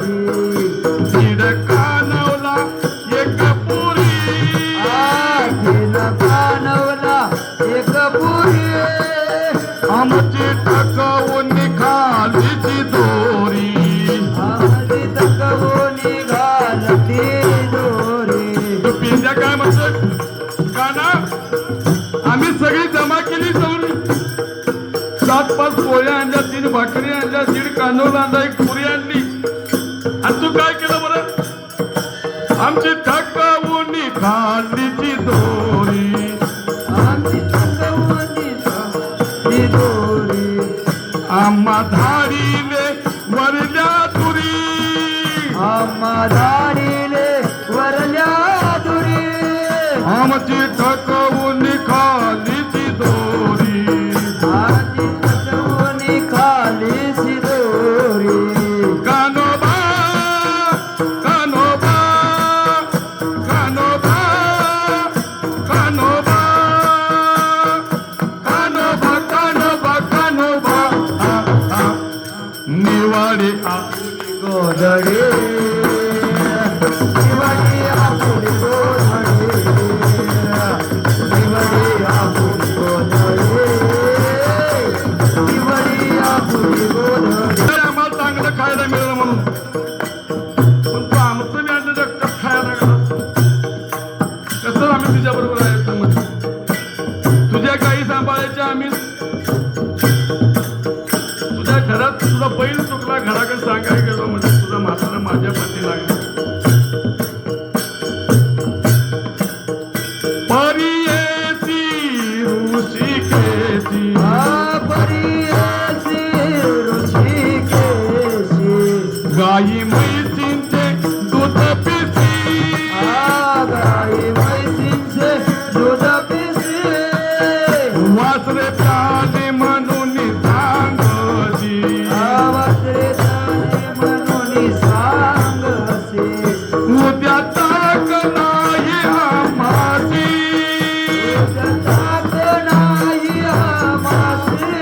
दीड कानवला एक पुरी कानवला एक पुरी आमची टकवून खालीची दोरी आमची टकवून घालती दोरी पिंड्या काय म्हणतात गाना आम्ही सगळी जमा केली जाऊन 7-5 पोळ्या आणल्या 3 भाकरी आणल्या 1.5 कानवला आणला 1 पुरी आणली आणि तू काय केलं बरं आमची टकवून खालीची दोरी आमची टकवून घालती दोरी आम्हा धाडीले वरल्या तुरी आम्हा धाडीले वरल्या दुरी आमची टकवून खालीची दोरी आमची टकवून खालीची दोरी कानोबा कानोबा कानोबा कानोबा कानोबा कानोबा कानोबा निवाडे गोधडी दिवाळी आपुली गोधडी दिवाळी आपुली गोधडी दिवाळी आपुली गोधडी आम्हाला चांगलं खायला मिळालं म्हणून पण तू आमचं बी आणलं कसं खायला लागला कसं आम्ही तुझ्या बरोबर राहायचं म्हणजे तुझ्या गाई सांभाळायच्या आम्ही तुझ्या घरात तुझा बैल चुकला घराकडे सांगायला गेलो म्हणजे तुझा म्हातारा माझ्या पाठी लागला परियेसी ऋषिकेशी परियसी ऋषिकेशी गाई म्हैसींचे दूध पिसी गाई म्हैसींचे दूध पिसे वासरे प्याले म्हणून सांगती वासरे जाणे म्हणून सांगसे उद्या ताक नाही आम्हाची ताक नाही आमासे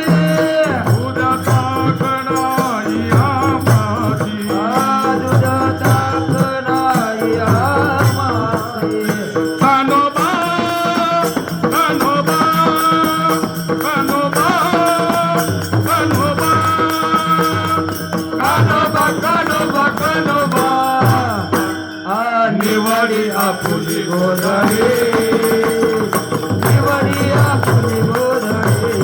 उद्या ताक नाही आम्हाची दूध ताक नाही आमासे कानोबा कानोबा कानोबा कानोबा कानोबा कानोबा कानोबा निवडी आपुली गोधडी निवडी आपुली गोधडी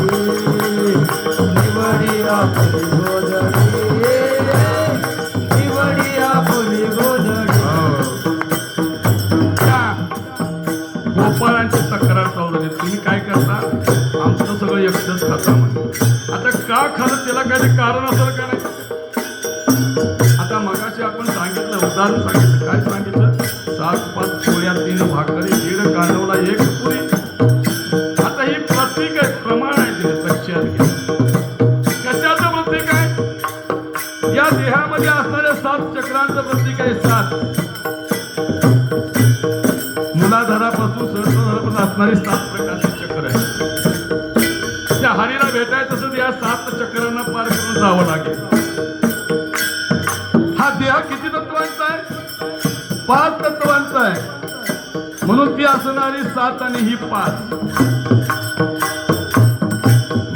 निवडी आपुली गोधडी निवडी आपुली गोधडी गोपाळांची तक्रार चालू झाली तुम्ही काय करता आमचं सगळं एकटंच खाता म्हणजे आता का खाल्लं त्याला काही कारण असेल का नाही आता मगाशी आपण सांगितलं उदाहरण सांगितलं काय सांगितलं 7-5 पोळ्या 3 भाकरी 1.5 कानवला 1 पुरी आता ही प्रतीक आहे प्रमाण आहे ते लक्षात घ्या कशाचं प्रतीक आहे या देहामध्ये असणाऱ्या 7 चक्रांचं प्रतीक आहे 7 मुलाधारापासून सहस्राधारापासून असणारी 7 प्रकारचे चक्र आहे त्या हरीला भेटायचं तसं या 7 चक्रांना पार करून जावं लागेल हा देह किती तत्वांचा आहे 5 तत्वांचा आहे म्हणून ती असणारी 7 आणि ही 5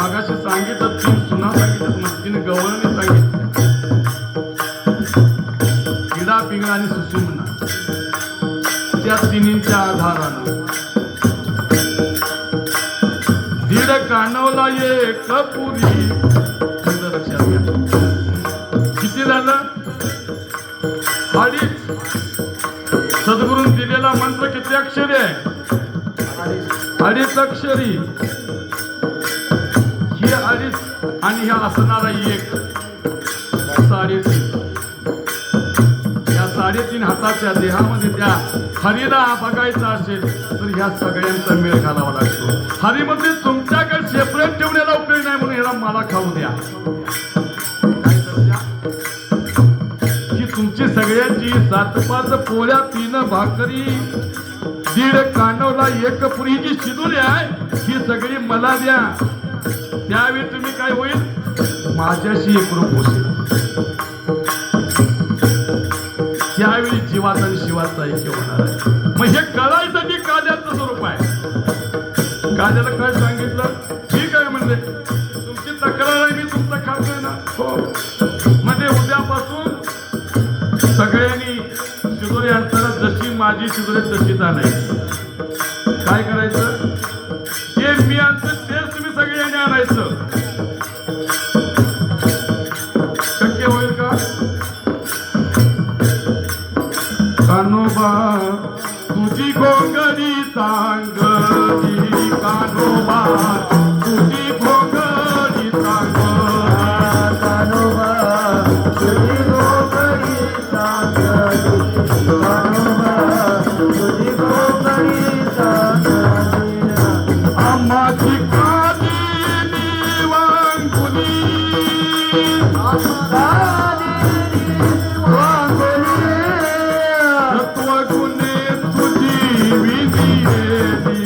मगाशी सांगितलं 3 सुना सांगितलं म्हणजे 3 गवळणी सांगितलं किडा पिंगळा आणि सुषुम्ना त्या तिन्हींच्या आधारानं 1.5 कानवला 1 पुरी लक्षात घ्या किती झालं 2.5 सद्गुरूंनी दिलेला मंत्र किती अक्षरी आहे 2.5 अक्षरी ही 2.5 आणि ह्या असणारा 1 3.5 या 3.5 हाताच्या देहामध्ये त्या हरीला बघायचा असेल तर ह्या सगळ्यांचा मेळ घालावा लागतो हरीमध्ये तुमच्याकडे सेपरेट ठेवण्याला उपयोग नाही म्हणून ह्याला मला खाऊ द्या काय करूया की तुमची सगळ्यांची 7-5 पोळ्या 3 भाकरी 1.5 कानवला 1 पुरी जी शिदुरी आहे ही सगळी मला द्या त्यावेळी तुम्ही काय होईल माझ्याशी एकरूप होशील जीवाचा आणि शिवाचा ऐक्य होणार आहे. मग हे कळायसाठी काद्याचं स्वरूप आहे. काद्याला काय सांगितलं? ठीक आहे म्हणजे तुमची तक्रार आहे, मी तुमचा खातोय ना. हो म्हणजे उद्यापासून सगळ्यांनी शिदोरी आणताना जशी माझी शिदोरी तशीच आणायची. काय करायचं? जे मी आणतो तेच तुम्ही सगळ्यांनी आणायचं. शक्य होईल का? कान्होबा तुझी घोंगडी सांगली, कान्होबा तुझी घोंगडी सांगली, कान्होबा तुझी घोंगडी सांगली, कान्होबा तुझी घोंगडी सांगली. आम्हाची कादिनी वांगुनी, सत्वगुणे तुझी विधियेली,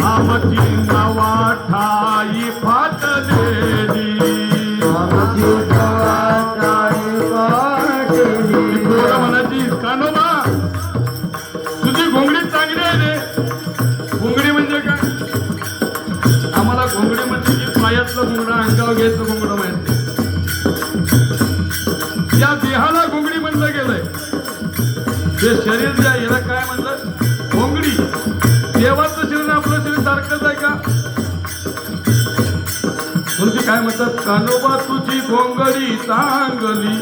आमची नवाठाई फाटलेली. पोरं म्हणायची, कान्होबा तुझी घोंगडी चांगली आहे रे. घोंगडी म्हणजे काय? आम्हाला घोंगडी म्हणजे की पायातलं घोंगडं, अंगावर घ्यायचं घोंगडं माहिती. या देहाला घोंगडी म्हणलं गेलंय. जे शरीर जे आहे याला काय म्हणतात? घोंगडी. देवाचं शरीर आपलं शरीर सारखंच आहे का? म्हणून ते काय म्हणतात? कान्होबा तुझी घोंगडी चांगली.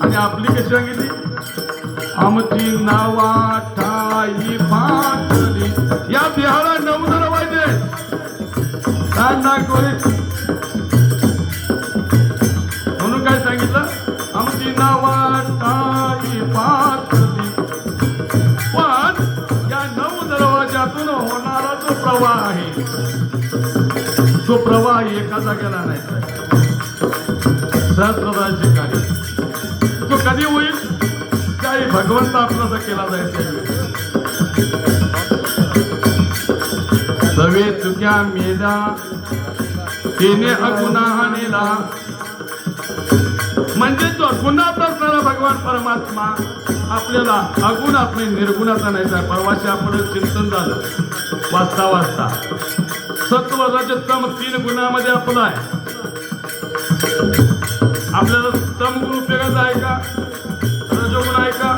आणि आपली कशी सांगितली? आमची नावाठाई फाटली. या देहाला 9 जण पाहिजे. म्हणून काय सांगितलं? आमची नावाठाई फाटली. पण या 9 दरवाज्यातून होणारा जो प्रवाह आहे, तो प्रवाह एका जागेला नाही. सहस्त्रदाची कार्य तो कधी होईल? काही भगवंत आपला केला जायचा. सवे चुक्या मेदा तिने अगुनाह नेला. म्हणजे तो गुणात असणारा भगवान परमात्मा आपल्याला अगुणात नाही निर्गुणात आणायचा. परवाशी आपण चिंतन झालं वाचता वाचता. सत्वरज तम 3 गुणामध्ये आपला आहे. आपल्याला तम गुण उपयोगाचा आहे का? रजोगुण आहे का?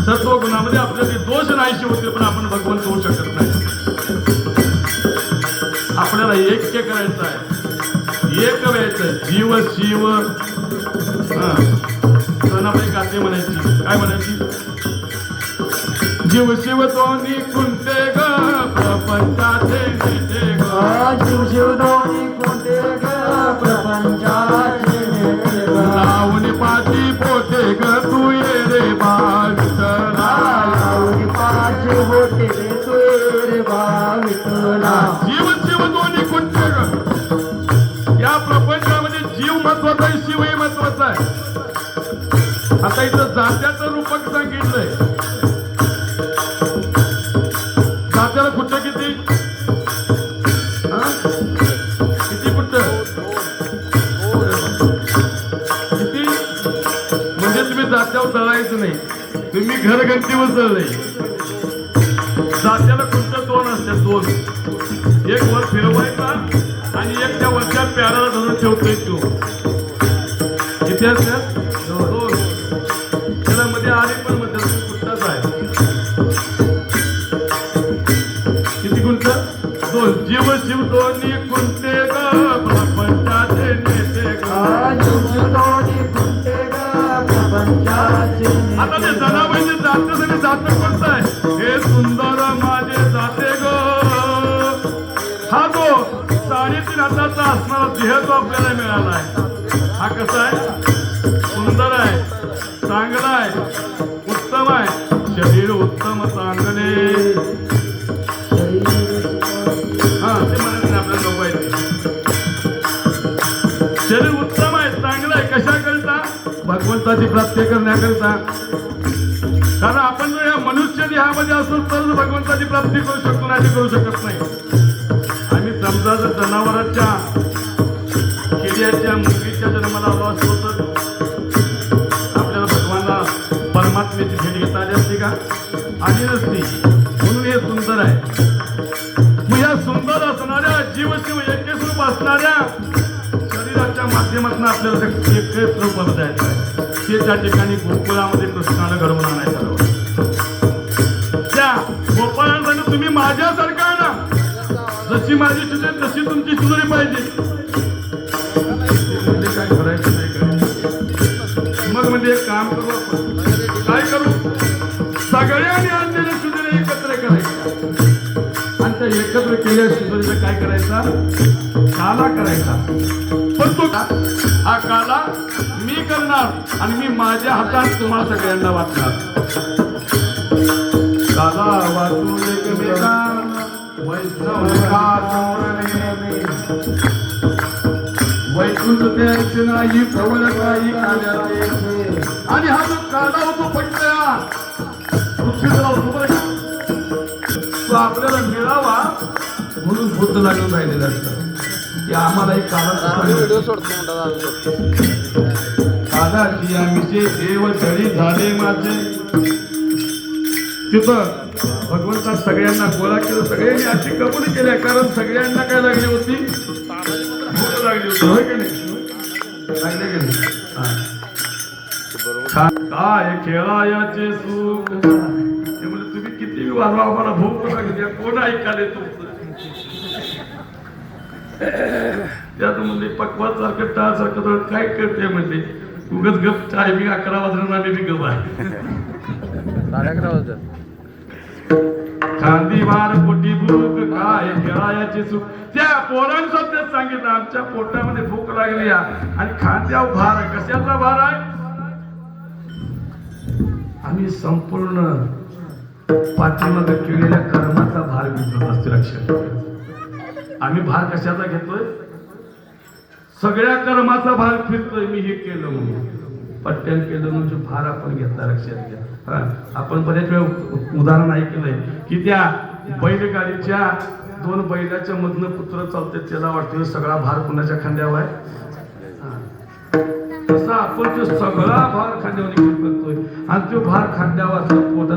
सत्वगुणामध्ये आपल्याला दोष नाहीशी होते, पण आपण भगवंत होऊ शकत नाही. आपल्याला ऐक्य करायचं आहे, एक व्हायचं. जीव शिव सणाबाई काते म्हणायची. काय म्हणायची? जीव शिव दोन्ही कुंटे ग प्रपंचाचे नेते ग, जीव शिव दोन्ही कुंटे ग प्रपंचाचे नेते ग. लावणी पाठी पोटे ग तू ये रे बा विठ्ठला, लावणी पाठी पोटे तू ये रे बा विठ्ठला. जीव शिव दोन्ही कुंटे ग. या प्रपंचामध्ये जीव महत्वाचा आहे, शिवही महत्वाचा आहे. आता इथं जात्याचं रूपक सांगितलंय. जात्याला कुठं किती? किती कुठं? किती? म्हणजे तुम्ही जात्यावर चढायचं नाही, तुम्ही घरघंटीवर चढलंय. जात्याला कुठं 2 असतात. 2 एक वर फिरवायचा आणि एक त्या वरच्या प्याराला धरून ठेवतोय तो. किती असतात? 2. त्याला मध्ये आले पण मध्ये कुठलाच आहे. किती कुंट? 2. जीव शिव दोन्ही कुंटे ग प्रपंचाचे नेते ग. आता ते जनाबाईचे जाते जात कोणतं आहे? हे सुंदर माझे जाते ग. हा जो 3.5 हाताचा असणारा देह जो आपल्याला मिळाला आहे, हा कसा आहे? सुंदर आहे, चांगला आहे, उत्तम आहे. शरीर उत्तम चांगले. हा ते म्हणत नाही आपल्या लोकांचे. शरीर उत्तम आहे, चांगलं आहे. कशाकरिता? भगवंताची प्राप्ती करण्याकरिता. कारण आपण जर या मनुष्य देहामध्ये असू तरच भगवंताची प्राप्ती करू शकतो, नाही करू शकत नाही. आम्ही समजा जर जनावरांच्या किड्याच्या मुंगीच्या जन्माला आलो असतो तर आपल्याला भगवानला परमात्म्याची भेट घेता आली असती का? आली नसती. म्हणून हे सुंदर आहे. मग या सुंदर असणाऱ्या जीवशिव यज्ञस्वरूप असणाऱ्या शरीराच्या माध्यमातून आपल्याला ते एकच रूप द्यायचं आहे. ते त्या ठिकाणी गोकुळामध्ये कृष्णाला घडवून आणायचं आहे. त्या गोपाळांसाठी तुम्ही माझ्यासारखा ना, जशी माझी सुधरे तशी तुमची सुधरी पाहिजे. म्हणजे काय करायचं नाही करायचं. मग म्हणजे एक काम करू आपण, काय करू, सगळ्यांनी आणलेले सुधरे एकत्र करायचे आणि त्या एकत्र केलेल्या सुधरीला काय करायचा, काला करायचा. पण तो हा काला मी करणार आणि मी माझ्या हातात तुम्हाला सगळ्यांना वाटणार. काला वाचून एकमेकांना वैकुंठ द्यायचे नाही, प्रबळ काही काढायचे. आणि हा जो काढा होतो पटकन पृथ्वीला होतो बरं का, तो आपल्याला मिळावा म्हणून बुद्ध लागून राहिलेला असतं की आम्हाला एक काढाची आम्हीचे देव जळी झाले माझे. तिथं भगवंता सगळ्यांना गोळा केलं. सगळ्यांनी अशी कबुली केल्या कारण सगळ्यांना काय लागली होती, भूक लागली होती. होय की नाही, लागले की नाही. काय खेळायाचे सुख ते म्हणजे तुम्ही किती वाजवा, मला भूक लागली, कोण ऐकाले तुमचं. त्यात म्हणजे पक्वात सारखं टाळ सारखं काय करते म्हणजे उगच गप टायमिंग 11 वाजून आम्ही बी गप आहे. खांदी वार पोटी भूक काय खेळायाची सुख. त्या पोरांनी तेच सांगितलं, आमच्या पोटामध्ये भूक लागली आणि खांद्यावर भार आहे. कशाचा भार आहे? आम्ही संपूर्ण पाठीमागे केलेल्या कर्माचा भार घेतो असते. लक्षात, आम्ही भार कशाचा घेतोय, सगळ्या कर्माचा भार फिरतोय. मी हे केलं म्हणून, पट्ट्यान केलं म्हणजे भार आपण घेतला. लक्षात घ्या. आपण बऱ्याच वेळा उदाहरण ऐकलंय की त्या बैलगाडीच्या 2 बैलाच्या मधनं पुत्र चालते, त्याला वाटतं सगळा भार कुणाच्या खांद्यावर आहे. तसा आपण तो सगळा भार खांद्यावर करतोय आणि तो भार खांद्यावर पोटात